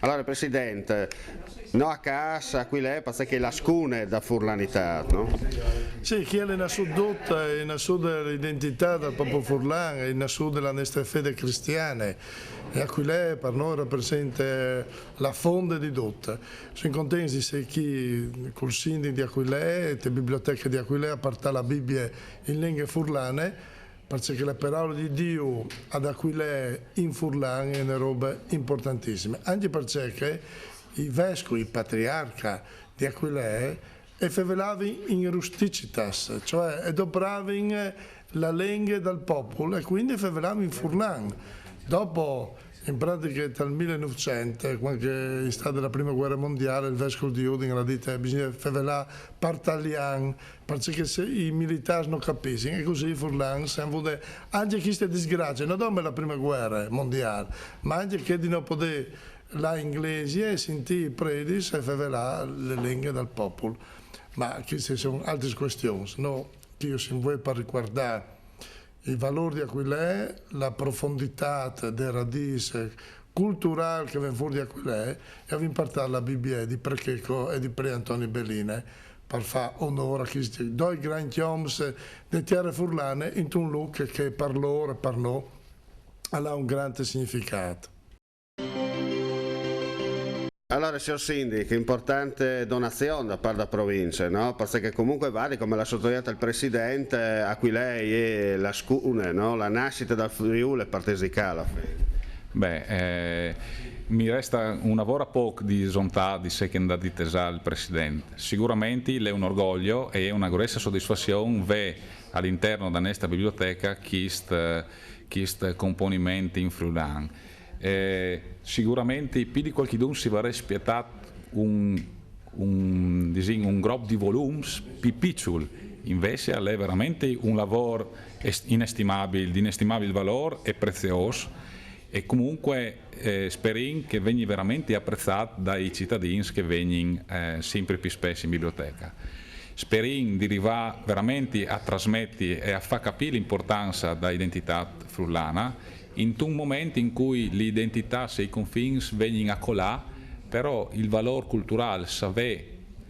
Allora Presidente, no a casa qui lei pensa che la scune da furlanità, no? Sì, chi è in assoluta e in assoluta l'identità del popolo furlan e in assoluta la nostra fede cristiana e a cui lei per noi rappresenta la fonte di tutto. Sono contento di essere qui col sindaco di Aquilea e la biblioteca di Aquilea a portare la Bibbia in lingue furlane, perché le parole di Dio ad Aquilea in furlan è una roba importantissima, anche perché i vescovi, i patriarca di Aquilea e favelavi in rusticitas, cioè adopravi la lingua del popolo e quindi favelavi in furlan. Dopo, in pratica dal 1900, quando è stata la prima guerra mondiale, il vescovo di Udine ha detto che bisogna favelare partalian, perché se i militari non capiscono, e così i furlan si hanno avuto anche queste disgrazie, non solo la prima guerra mondiale, ma anche che di non poter la inglese e sentire i predis e favelare le lingue del popolo. Ma queste sono altre questioni, no? Che io si vuole per riguardare i valori di Aquilea, la profondità delle radici culturali che vengono fuori di Aquilea e abbiamo impartato la Bibbia di Precheco e di Pre Antonio Belline per fare onore a questi due grandi uomini di terre furlane in un luogo che per loro e per noi ha un grande significato. Allora, signor Sindaco, importante donazione da parte della provincia, no? Perché comunque vale, come l'ha sottolineato il Presidente, Aquilea è la scune, no? La nascita dal Friuli e Partesicala. Beh, mi resta un lavoro a poco di zontà di sé che è andato di tesare il Presidente. Sicuramente è un orgoglio e una grossa soddisfazione vedere all'interno della nostra biblioteca questi componimenti in Friulan. Sicuramente più di qualcuno si vorrebbe spietato un gruppo di volumi più piccoli, invece è veramente un lavoro inestimabile, di inestimabile valore e prezioso e comunque speriamo che venga veramente apprezzato dai cittadini che vengono sempre più spesso in biblioteca. Speriamo di arrivare veramente a trasmettere e a far capire l'importanza dell'identità friulana in un momento in cui l'identità e i confini vengono a colà, però il valore culturale, sapere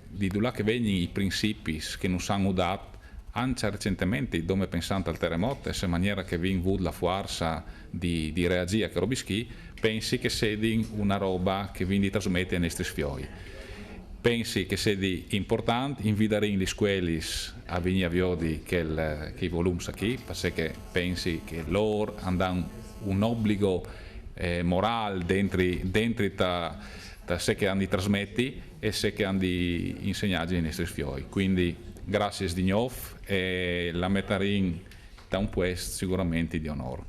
di dove che vengono i principi che non sono dati, anche recentemente, dove pensando al terremoto, e in maniera che viene avuta la forza di reagire a che robischi, pensi che sia una roba che viene trasmette ai nostri sfiori. Pensi che sia importante invitare le scuole a venire a vedere che i volumi qui, perché pensi che loro hanno un obbligo morale dentro da sé che hanno di trasmetti e sé che hanno di insegnare ai nostri fioi. Quindi grazie di nuovo e la metterin da un puesto sicuramente di onore.